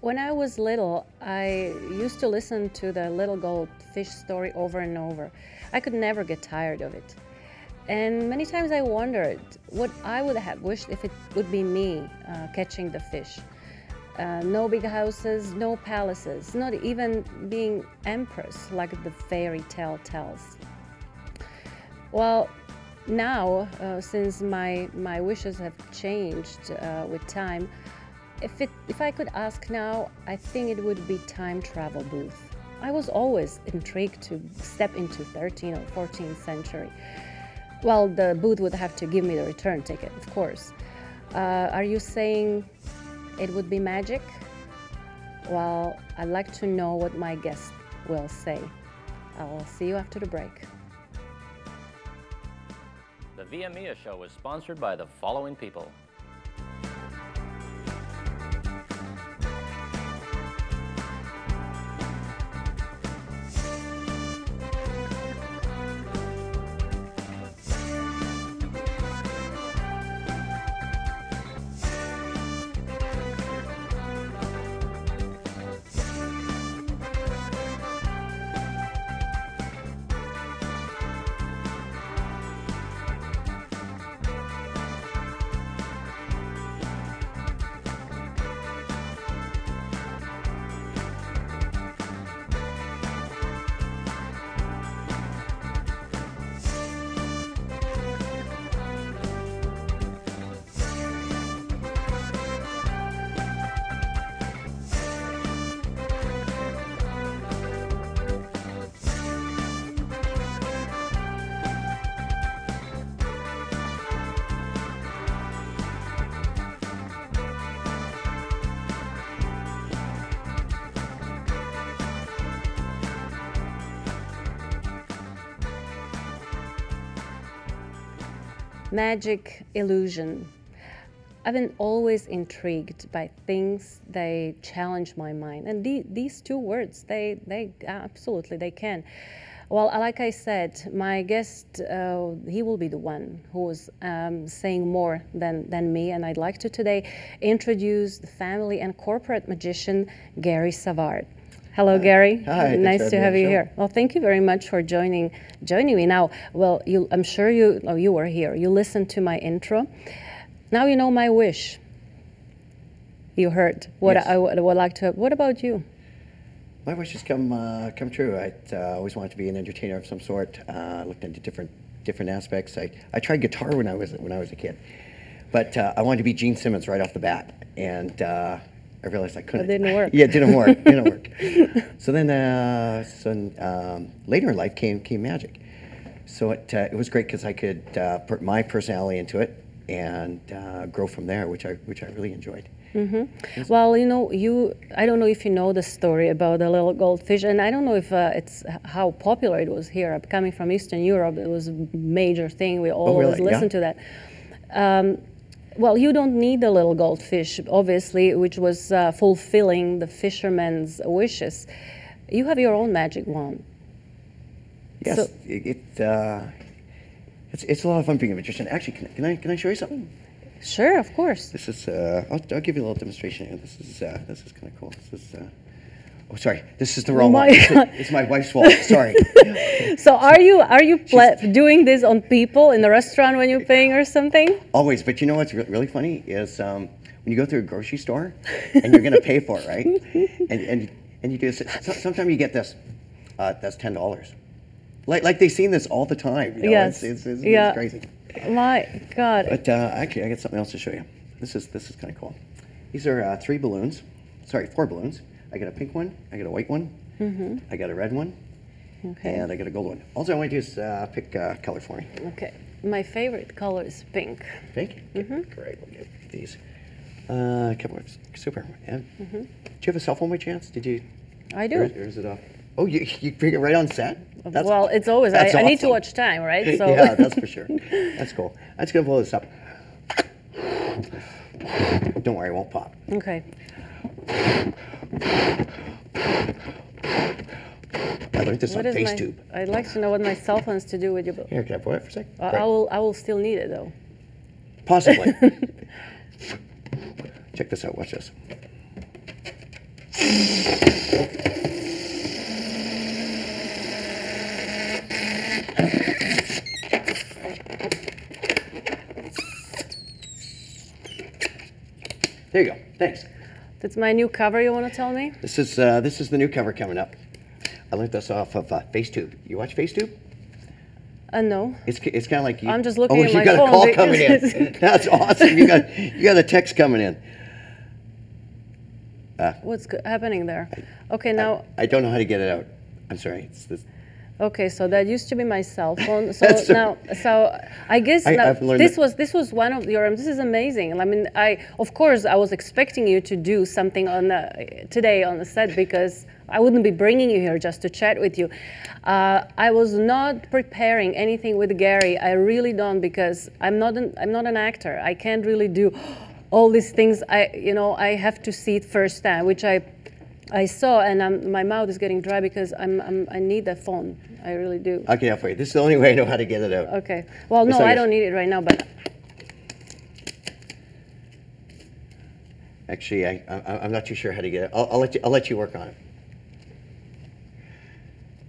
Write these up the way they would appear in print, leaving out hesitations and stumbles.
When I was little, I used to listen to the little goldfish story over and over. I could never get tired of it. And many times I wondered what I would have wished if it would be me catching the fish. No big houses, no palaces, not even being empress like the fairy tale tells. Well, now, since my wishes have changed with time, if I could ask now, I think it would be time travel booth. I was always intrigued to step into 13th or 14th century. Well, the booth would have to give me the return ticket, of course. Are you saying it would be magic? Well, I'd like to know what my guest will say. I'll see you after the break. The Via Mia Show is sponsored by the following people. Magic, illusion. I've been always intrigued by things they challenge my mind, and these two words, they absolutely they can. Well, like I said, my guest, he will be the one who is saying more than me, and I'd like to today introduce the family and corporate magician, Gary SAVARD. Hello, Gary. Hi. Nice to have you here. Well, thank you very much for joining me. Now, well, I'm sure you were here. You listened to my intro. Now you know my wish. You heard what Yes. I would like to have. What about you? My wish has come true. I always wanted to be an entertainer of some sort. Looked into different aspects. I tried guitar when I was a kid, but I wanted to be Gene Simmons right off the bat, and I realized I couldn't. It didn't work. Yeah, it didn't work. Didn't work. So then, later in life came magic. So it was great because I could put my personality into it and grow from there, which I really enjoyed. Mm-hmm. Well, you know, I don't know if you know the story about the little goldfish, and I don't know if it's how popular it was here. Coming from Eastern Europe, it was a major thing. We always really? listened to that. Well, you don't need the little goldfish, obviously, which was fulfilling the fisherman's wishes. You have your own magic wand. Yes, So, it's a lot of fun being a magician. Actually, can I show you something? sure, of course. This is I'll give you a little demonstration here. This is kind of cool. This is oh, sorry, this is the wrong my one. God. It's my wife's fault. Sorry. So are you doing this on people in the restaurant when you're paying or something? Always, but you know what's really funny is when you go through a grocery store and you're going to pay for it, right? And you do this. Sometimes you get this. That's $10. Like they've seen this all the time. You know? Yes. It's Yeah. crazy. My God. But actually, I got something else to show you. This is kind of cool. These are 4 balloons. I got a pink one. I got a white one. Mm-hmm. I got a red one. Okay. And I got a gold one. All I want to do is pick a color for me. Okay. My favorite color is pink. Pink? Mm-hmm. Great. We'll get these. Couple of super. And do you have a cell phone by chance? Did you? I do. Or is it off? Oh, you bring it right on set? Well, it's always, that's I need to awesome. watch time, right? So. Yeah, that's for sure. That's cool. I'm just going to blow this up. Don't worry, it won't pop. Okay. I learned this on FaceTube. I'd like to know what my cell phone's to do with your book. Here, can I blow it for a sec? I will still need it though. Possibly. Check this out. Watch this. There you go. Thanks. That's my new cover. You want to tell me? This is the new cover coming up. I learned this off of FaceTube. You watch FaceTube? No. It's kind of like you. I'm just looking at my you got phone a call because- coming in. That's awesome. You got a text coming in. What's happening there? Okay, now. I don't know how to get it out. I'm sorry. It's this. Okay, so that used to be my cell phone. So That's now, so I guess now I've learned this that- was one of your. This is amazing. I mean, of course I was expecting you to do something on today on the set because I wouldn't be bringing you here just to chat with you. I was not preparing anything with Gary. I really don't because I'm not an actor. I can't really do all these things. I have to see it firsthand, which I saw, and my mouth is getting dry because I need that phone. I really do. I'll get it out for you. This is the only way I know how to get it out. Okay. Well, no, I don't need it right now, but Actually, I'm not too sure how to get it. I'll let you work on it.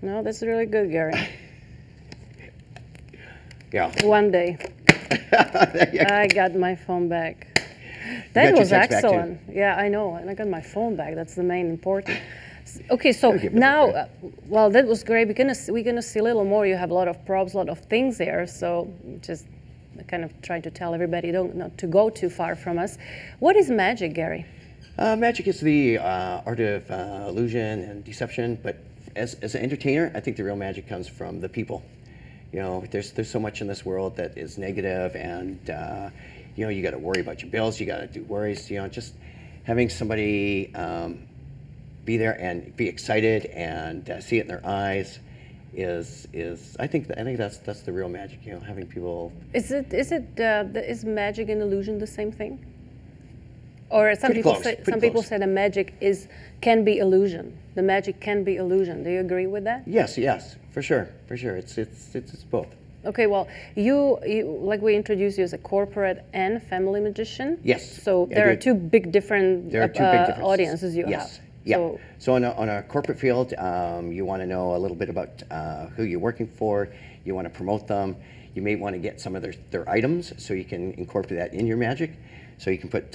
no, that's really good, Gary. Yeah. One day, Yeah. I got my phone back. got That your was text back, too. excellent. Yeah, I know, and I got my phone back. That's the main important. Okay, so I'll give it now, a well, that was great. We're gonna see a little more. You have a lot of props, a lot of things there. So just kind of trying to tell everybody not to go too far from us. What is magic, Gary? Magic is the art of illusion and deception, but as an entertainer, I think the real magic comes from the people. You know, there's so much in this world that is negative, and you got to worry about your bills, you got to do worries. Just having somebody be there and be excited and see it in their eyes is I think that's the real magic. Having people. Is magic and illusion the same thing? Or some Pretty people close, say pretty some people close. say the magic can be illusion. The magic can be illusion. Do you agree with that? Yes, for sure. It's both. Okay, well, you like we introduced you as a corporate and family magician. Yes, So I there are do. two big different There are two big differences. audiences you Yes. have. Yeah. So on a corporate field, you want to know a little bit about who you're working for. You want to promote them. You may want to get some of their items so you can incorporate that in your magic. So you can put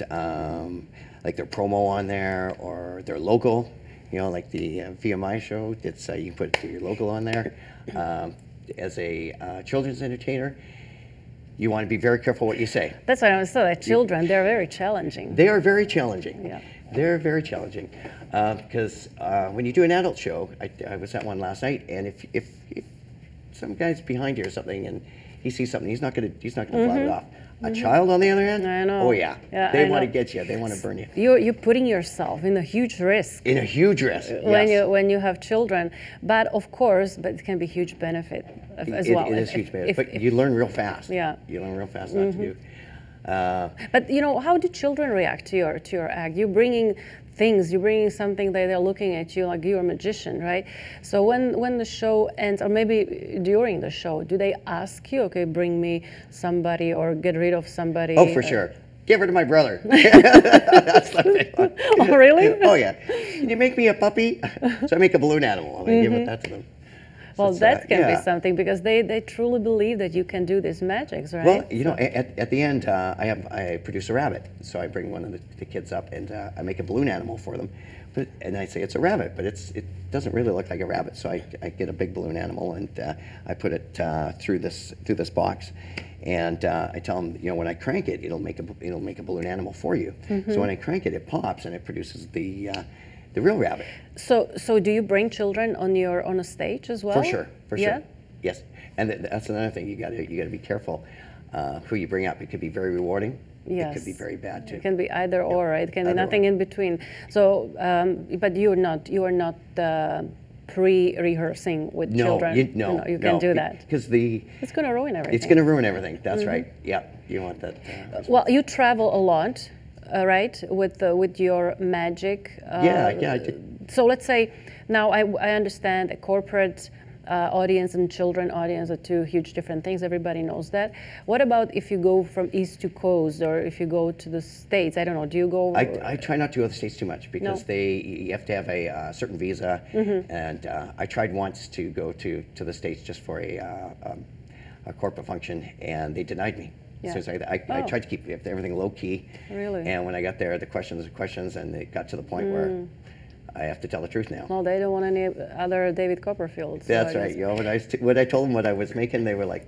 like their promo on there or their logo. Like the VMI show. You can put your logo on there. As a children's entertainer, you want to be very careful what you say. That's what I was saying. Children, they're very challenging. They are very challenging. Yeah. They're very challenging because when you do an adult show, I was at one last night, and if some guy's behind you or something, and he sees something, he's not gonna blow it off. A child, on the other hand, I know. oh yeah, Yeah, they I want to know. get you. They want to burn you. You're putting yourself in a huge risk In a huge risk. when you have children, but of course, it can be huge benefit as well. It is huge, but you learn real fast. Yeah. You learn real fast not to do. But how do children react to your act? You're bringing things. You're bringing something that they're looking at you like you're a magician, right? So when the show ends, or maybe during the show, do they ask you, okay, bring me somebody or get rid of somebody? Oh, for sure. Give her to my brother. That's the big one. Oh, really? Oh yeah. Can you make me a puppy? So I make a balloon animal and I give that to them. Well, it's, that can yeah. be something because they truly believe that you can do these magics, right? Well, at the end, I produce a rabbit. So I bring one of the kids up and I make a balloon animal for them. And I say it's a rabbit, but it doesn't really look like a rabbit. So I get a big balloon animal and I put it through this box. And I tell them, when I crank it, it'll make a balloon animal for you. So when I crank it, it pops and it produces the real rabbit. So do you bring children on a stage as well? For sure. Yeah? Yes, and that's another thing. You got to be careful who you bring up. It could be very rewarding. Yes. It could be very bad too. It can be either or, right? It can be Either nothing or. in between. So, but you are not pre-rehearsing with children. You can do that. Because It's going to ruin everything. it's going to ruin everything. That's right. Yeah, you want that. Well, you travel a lot, right? With your magic. Yeah, I did. So let's say now I understand a corporate audience and children audience are two huge different things. Everybody knows that. What about if you go from east to coast, or if you go to the States? I don't know. Do you go? I try not to go to the States too much because No. you have to have a certain visa, and I tried once to go to the States just for a corporate function, and they denied me. Yeah. So I tried to keep everything low key. Really? And when I got there, the questions are questions, and it got to the point where I have to tell the truth now. Well, they don't want any other David Copperfield. So That's I right. guess- You know, when I told them what I was making, they were like,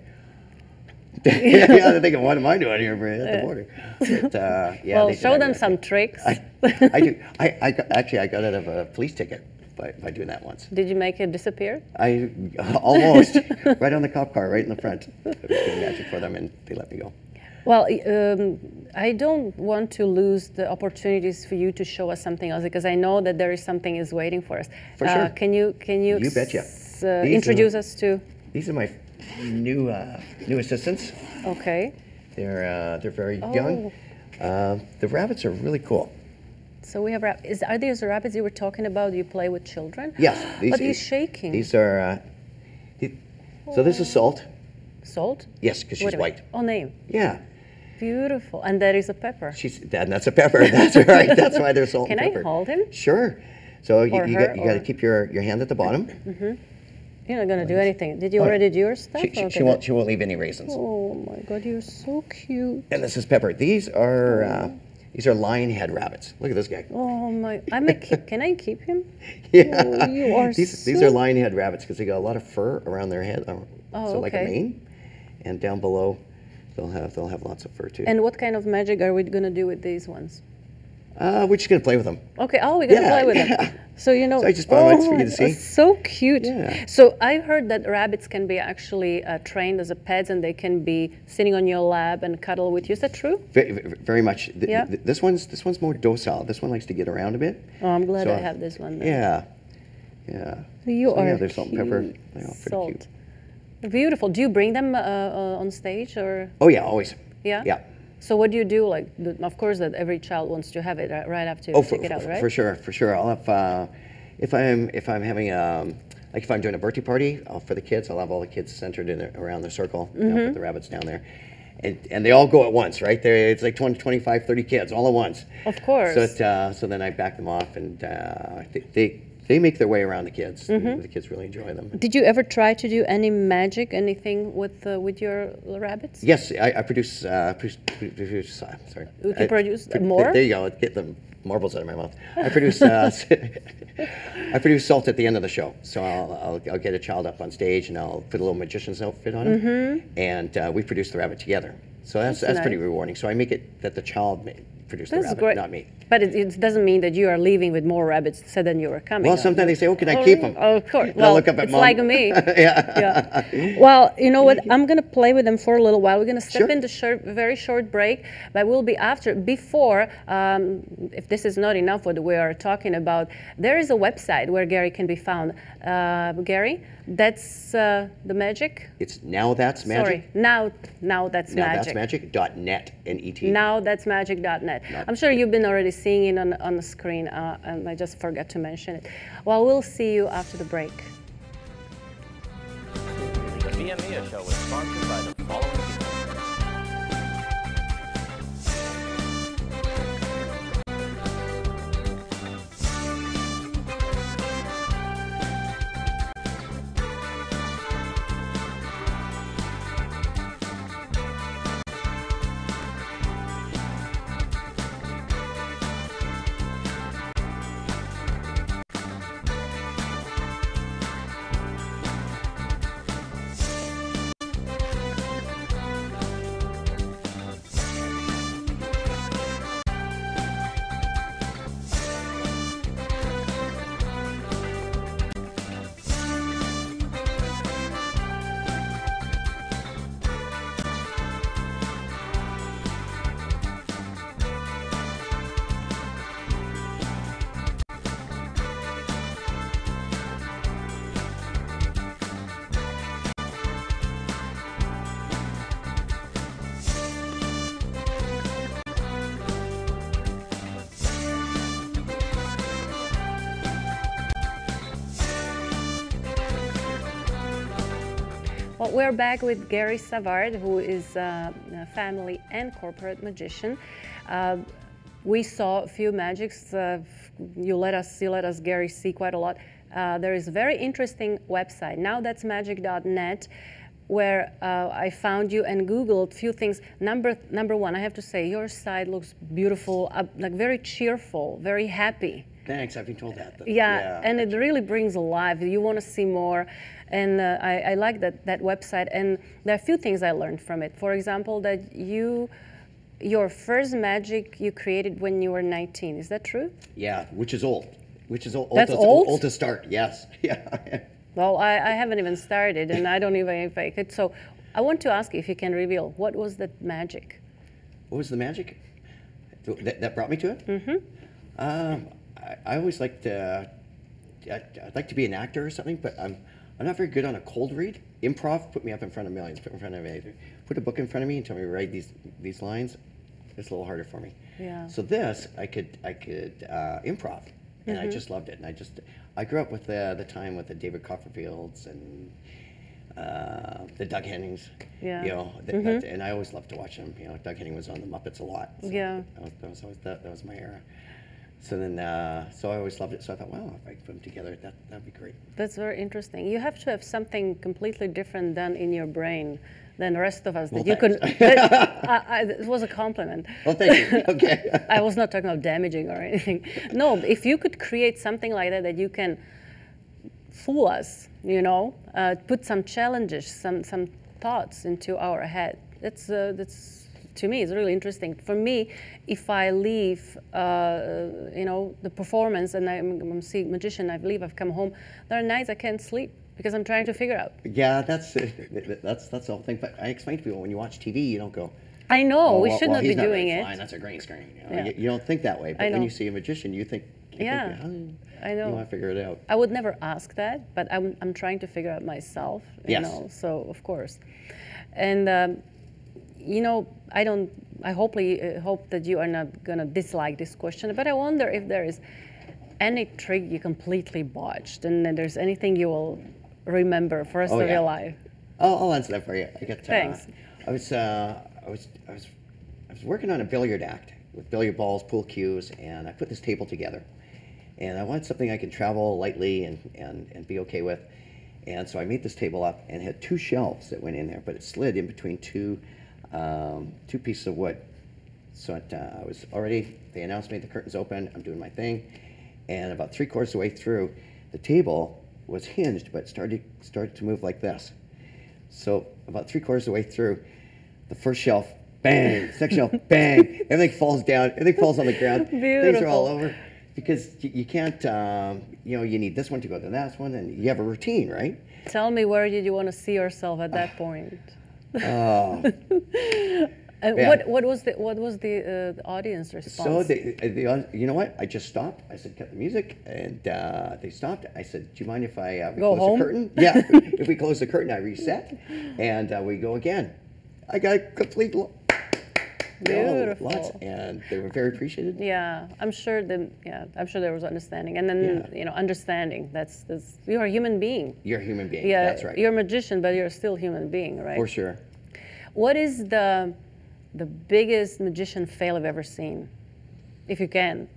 yeah, they're thinking, what am I doing here at the border? But, yeah, Well, they show denied them me. some tricks. I do. Actually, I got out of a police ticket by doing that once. Did you make it disappear? I almost right on the cop car, right in the front. I was doing magic for them, and they let me go. Well, I don't want to lose the opportunities for you to show us something else, because I know that there is something is waiting for us. For sure. Can you You betcha. introduce us to? These are my new assistants. Okay. They're very young. The rabbits are really cool. So we have are these rabbits you were talking about? You play with children? Yes. But he's shaking. These are. So this is Salt. Salt? Yes, because she's Wait a minute. white. Oh, name. Yeah. Beautiful. And there is a pepper. That's a pepper. That's right. That's why they're salt Can and I pepper. hold him? Sure. So you Or got her, to or- keep your hand at the bottom. You're not going to do anything. Did you already do your stuff? She Okay, won't leave any raisins. Oh my God, you're so cute. And this is Pepper. These are lion head rabbits. Look at this guy. Oh my, can I keep him? Yeah. Oh, you are These so- are lion head rabbits because they got a lot of fur around their head. So like a okay. mane, and down below, they'll have lots of fur too. And what kind of magic are we going to do with these ones? We're just gonna play with them. Okay, we're going to Yeah, play with yeah. them. So, you know, So I just brought them out for you to my see. God, so cute. Yeah. So I heard that rabbits can be actually trained as a pets, and they can be sitting on your lap and cuddle with you. Is that true? Very much. Yeah. This one's more docile. This one likes to get around a bit. Oh, I'm glad So, I have this one. Then. Yeah. Yeah. So you So, are yeah, they're salt and pepper. cute. They're all pretty Salt. cute. Beautiful. Do you bring them on stage, or? Oh yeah, always. Yeah? Yeah. So what do you do? Like, of course, that every child wants to have it right after you Oh, take it out, right? for sure. I'll have if I'm having like if I'm doing a birthday party for the kids, I'll have all the kids centered around the circle. And I'll put the rabbits down there, and they all go at once, right? It's like 20, 25, 30 kids all at once. Of course. So then I back them off, and they make their way around the kids. The kids really enjoy them. Did you ever try to do any magic, anything with your rabbits? Yes, I produce. Sorry. You can produce more? There you go. Get the marbles out of my mouth. I produce. I produce Salt at the end of the show. So I'll get a child up on stage, and I'll put a little magician's outfit on him, and we produce the rabbit together. So that's pretty nice. rewarding. So I make it that the child produce the That's rabbit, great. not me. But it doesn't mean that you are leaving with more rabbits said than you were coming. Well, on. sometimes they say, "Oh, can I keep them?" Oh, of course. And I Well, look up at it's Mom. like me. Yeah. Yeah. Well, you know what? I'm going to play with them for a little while. We're going to step Sure. into very short break, but we'll be before, if this is not enough what we are talking about, there is a website where Gary can be found. Gary, that's the magic? It's Now That's Magic. Sorry, now that's magic. NowThat'sMagic.net, N-E-T. NowThat'sMagic.net. I'm sure you've been already seeing it on the screen, and I just forgot to mention it. Well, we'll see you after the break. The VMEA show was sponsored by the following people. Well, we're back with Gary SAVARD, who is a family and corporate magician. We saw a few magics. You let us, Gary, see quite a lot. There is a very interesting website. Now that's magic.net, where I found you and Googled a few things. Number one, I have to say, your site looks beautiful, like very cheerful, very happy. Thanks, I've been told that. Yeah, and it really brings alive. You want to see more, and I like that website. And there are a few things I learned from it. For example, that your first magic you created when you were 19. Is that true? Yeah, which is old. That's old? Old to start, yes. Yeah. Well, I haven't even started, and I don't even if I could. So I want to ask you if you can reveal, what was the magic? What was the magic that brought me to it? Mm-hmm. I always liked I'd like to be an actor or something, but I'm not very good on a cold read. Improv put me up in front of millions, put a book in front of me and tell me to write these lines. It's a little harder for me. Yeah. So this I could improv, and I just loved it. And I grew up with the time with the David Copperfields and the Doug Hennings. Yeah. You know, and I always loved to watch them. You know, Doug Henning was on the Muppets a lot. So yeah. That was my era. So then, so I always loved it. So I thought, wow, if I could put them together, that'd be great. That's very interesting. You have to have something completely different done in your brain than the rest of us. Well, that you could. It was a compliment. Well, thank you. Okay. I was not talking about damaging or anything. No, if you could create something like that you can fool us, you know, put some challenges, some thoughts into our head. That's to me, it's really interesting. For me, if I leave, you know, the performance and I'm seeing magician, I've come home, there are nights I can't sleep because I'm trying to figure out. Yeah, that's the whole thing. But I explain to people, when you watch TV, you don't go, I know, we should well, not he's be doing really it. flying, that's a green screen. You know? Yeah. You don't think that way. But when you see a magician, you think, yeah, I know. You want to figure it out. I would never ask that, but I'm trying to figure out myself. You know, so of course. And you know, I hope that you are not gonna dislike this question, but I wonder if there is any trick you completely botched, and then there's anything you will remember for the rest of your life. I'll answer that for you. Thanks. I was working on a billiard act with billiard balls, pool cues, and I put this table together. And I wanted something I could travel lightly and be okay with. And so I made this table up and had two shelves that went in there, but it slid in between two pieces of wood. So I was already, they announced me, the curtain's open, I'm doing my thing. And about 3/4 of the way through, the table was hinged, but started to move like this. So about 3/4 of the way through, the first shelf, bang, second shelf, bang, everything falls down, everything falls on the ground. Beautiful. Things are all over. Because you can't, you know, you need this one to go to that one, and you have a routine, right? Tell me, where did you want to see yourself at that point? Oh. And yeah. what was the audience response? So you know what? I just stopped. I said, cut the music, and they stopped. I said, do you mind if I go close home? the curtain? Yeah. If we close the curtain, I reset, and we go again. I got a complete. Beautiful. Lots, and they were very appreciated. Yeah, I'm sure there was understanding, and then you know, understanding. That's you're a human being. You're a human being. Yeah, that's right. You're a magician, but you're still a human being, right? For sure. What is the biggest magician fail I've ever seen? If you can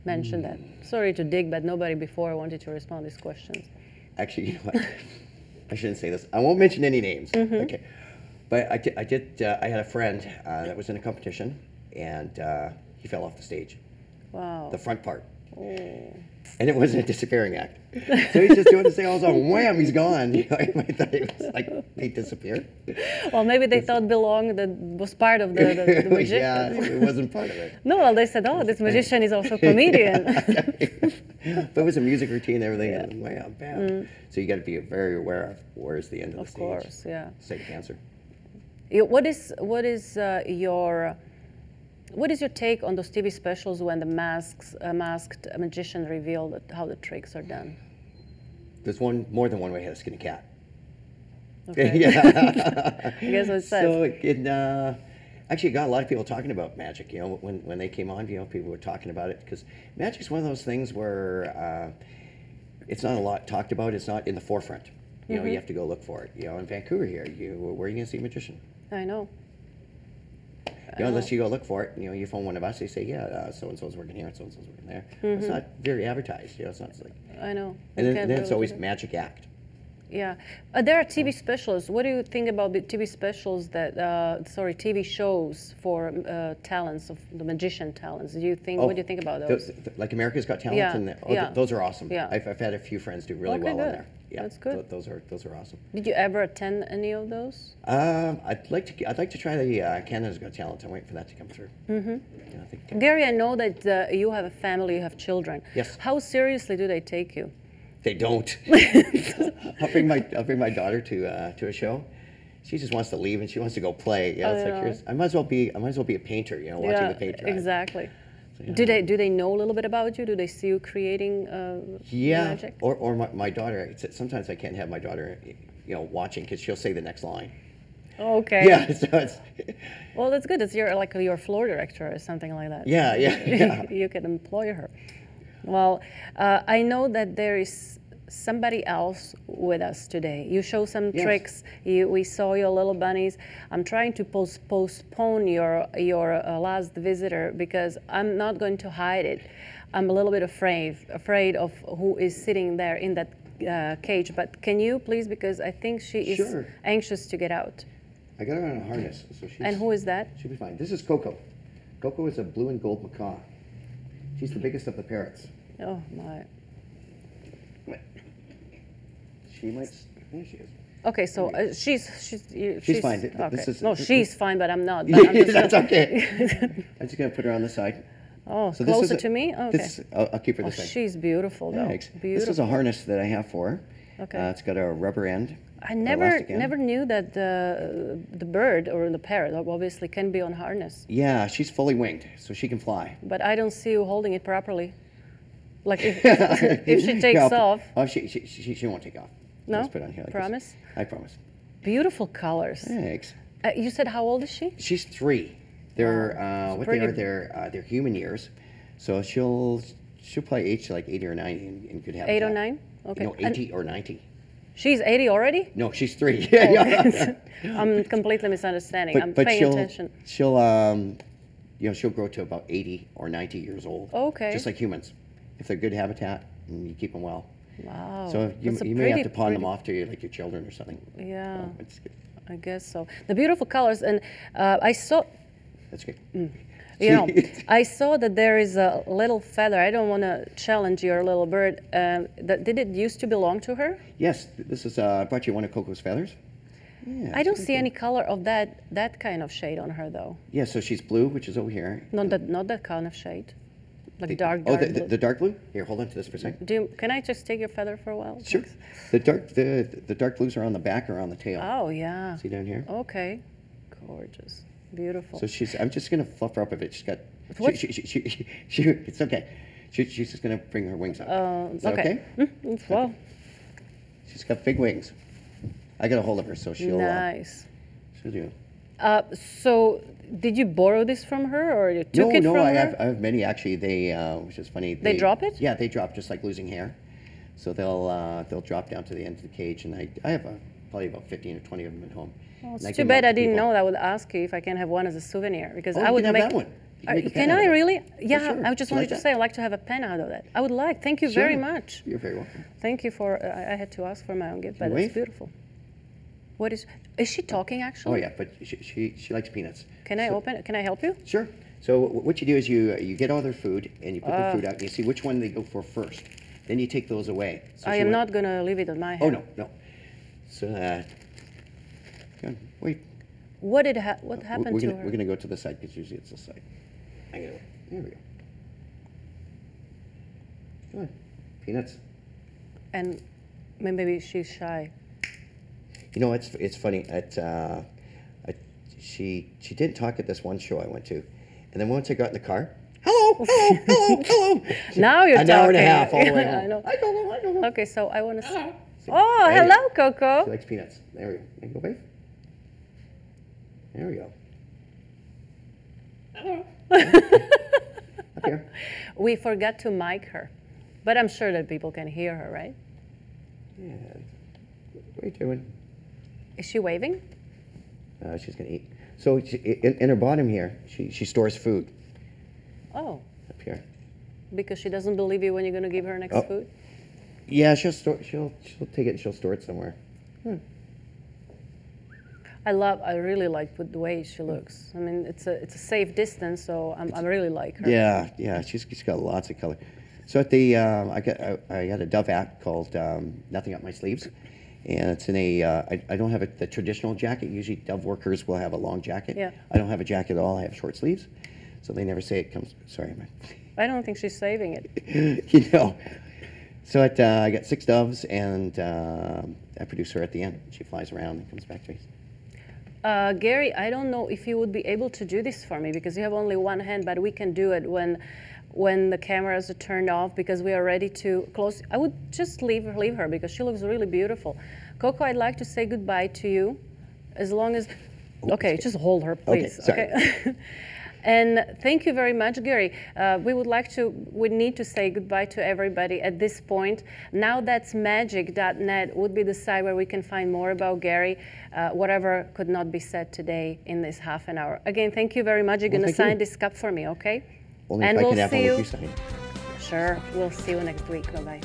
mention that. Sorry to dig, but nobody before wanted to respond to these questions. Actually, you know what? I shouldn't say this. I won't mention any names. Mm-hmm. Okay. But I had a friend that was in a competition, and he fell off the stage. Wow. The front part. Oh. And it wasn't a disappearing act. So he's just doing this thing all the time, wham, he's gone. You know, I thought it was like, he disappeared. Well, maybe they thought that was part of the magician. Yeah, it wasn't part of it. No, well, they said, oh, this magician is also a comedian. But it was a music routine and everything, and wham, bam. So you got to be very aware of where's the end of the stage. Of course, yeah. Stage dancer. What is your take on those TV specials when the masked magician reveal how the tricks are done? There's more than one way to skin a cat. Okay. Yeah. I guess what it says. So it actually got a lot of people talking about magic. You know, when they came on, you know, people were talking about it because magic's one of those things where it's not a lot talked about. It's not in the forefront. You know, you have to go look for it. You know, in Vancouver here, where are you going to see a magician? I know. You know, unless you go look for it, you know, you phone one of us, they say, yeah, so-and-so's working here, and so-and-so's working there. It's not very advertised, you know, it's not like... I know. And You then can't it's really always do that. magic act. Yeah, there are TV specials. What do you think about the TV specials that, TV shows for talents, of the magician talents? Do you think, what do you think about those? Like America's Got Talent? Yeah, And yeah. Those are awesome. Yeah. I've had a few friends do really Okay, well on good. there. Yeah, That's good. Those are awesome. Did you ever attend any of those? I'd like to try the Canada's Got Talent. I'm waiting for that to come through. Yeah, I think, Gary, I know that you have a family, you have children. Yes. How seriously do they take you? they don't. I'll bring my daughter to a show. She just wants to leave and she wants to go play. Yeah, it's like here's, I might as well be a painter. You know, watching the paint dry. Exactly. So, yeah. Do they know a little bit about you? Do they see you creating magic? Or my daughter. Sometimes I can't have my daughter, you know, watching because she'll say the next line. Okay. Yeah, so it's. Well, that's good. It's your floor director or something like that. Yeah. You can employ her. Well, I know that there is somebody else with us today. You show some tricks. We saw your little bunnies. I'm trying to postpone your last visitor because I'm not going to hide it. I'm a little bit afraid of who is sitting there in that cage. But can you please, because I think she is anxious to get out. I got her on a harness, so she's. And who is that? She'll be fine. This is Coco. Coco is a blue and gold macaw. She's the biggest of the parrots. Oh my. She might. There she is. Okay, so she's fine. Okay. She's fine, but I'm not. But I'm just That's okay. I'm just gonna put her on the side. Oh, So closer to me. Okay. I'll keep her this side. She's beautiful though. Thanks. Beautiful. This is a harness that I have for her. Okay. It's got a rubber end. I elastic end. never knew that the bird or the parrot obviously can be on harness. Yeah, she's fully winged, so she can fly. But I don't see you holding it properly. Like if she takes off. Oh, she won't take off. No? Let's put it on here like Promise? this. I promise. Beautiful colors. Thanks. You said how old is she? She's 3. They're what pretty- they are. They're human years, so she'll probably age to like 80 or 90 and could have 8 or 9? Okay. No, 80 or 90. She's 80 already? No, she's 3. Yeah. I'm completely misunderstanding. I'm paying attention. She'll she'll grow to about 80 or 90 years old. Okay. Just like humans, if they're good habitat and you keep them well. Wow. So you That's a may have pretty- to pawn them pretty- off to your children or something. Yeah. So it's good. I guess so. The beautiful colors, and I saw, That's good. I saw that there is a little feather. I don't want to challenge your little bird. Did it used to belong to her? Yes, this is I brought you one of Coco's feathers. Yeah, I don't so see any color of that kind of shade on her though. Yeah, so she's blue, which is over here. Not that kind of shade, like dark Oh, blue. the dark blue. Here, hold on to this for a second. Can I just take your feather for a while? Sure. The dark blues are on the back or on the tail. Oh yeah. See down here? Okay, gorgeous, beautiful. So I'm just gonna fluff her up a bit. She's got. What? It's okay. She's just gonna bring her wings up. Is that okay? Well, She's got big wings. I got a hold of her, so she'll. nice. She'll do. So, did you borrow this from her, or you took it No, from I her? have many actually. They, which is funny. They drop it? Yeah, they drop just like losing hair. So they'll drop down to the end of the cage, and I have probably about 15 or 20 of them at home. Well, And I it's give too them out bad I to didn't people. know that. I would ask you if I can have one as a souvenir, because Oh, I you would can have make. that one. You can make a pen Can out I of it. really? Yeah, sure. I just You wanted like to that? say I'd like to have a pen out of that. I would like. Thank you very Sure. much. You're very welcome. Thank you for. I had to ask for my own gift, but wave? it's beautiful. What is she talking Oh actually? yeah, but she likes peanuts. Can I open it? Can I help you? Sure. So what you do is you get all their food and you put the food out and you see which one they go for first. Then you take those away. So I she am went- not going to leave it on my Oh hand. no. So go on, wait. What happened we're to gonna, her? We're gonna go to the side because usually it's this side. There we go. Come on, peanuts. And maybe she's shy. You know, it's funny. She didn't talk at this one show I went to, and then once I got in the car, hello. Now you're an talking. hour and a half all the way home. I know. I go. Okay, so I want to. Hello. Oh, There you hello, go. Coco. She likes peanuts. There we go. There you go, babe. There we go. Up here. We forgot to mic her, but I'm sure that people can hear her, right? Yeah. What are you doing? Is she waving? She's gonna eat. So in her bottom here, she stores food Oh, up here. because she doesn't believe you when you're going to give her next Oh. food? Yeah, she'll take it and she'll store it somewhere. I really like the way she looks. I mean, it's a safe distance, so I really like her. Yeah, she's got lots of color. So at the I got a Dove hat called Nothing Up My Sleeves, and it's in a I don't have the traditional jacket. Usually Dove workers will have a long jacket. Yeah. I don't have a jacket at all. I have short sleeves, so they never say it comes. Sorry, I don't think she's saving it. you know. So I got 6 doves, and I produce her at the end. She flies around and comes back to me. Gary, I don't know if you would be able to do this for me because you have only one hand, but we can do it when the cameras are turned off because we are ready to close. I would just leave her because she looks really beautiful. Coco, I'd like to say goodbye to you, as long as. Okay, just hold her, please. Okay, sorry. Okay? And thank you very much, Gary. We need to say goodbye to everybody at this point. Now that's magic.net would be the site where we can find more about Gary, whatever could not be said today in this half an hour. Again, thank you very much. You're going to sign this cup for me, okay? Only And if I we'll can have see one you. with you sign. Sure, we'll see you next week. Bye-bye.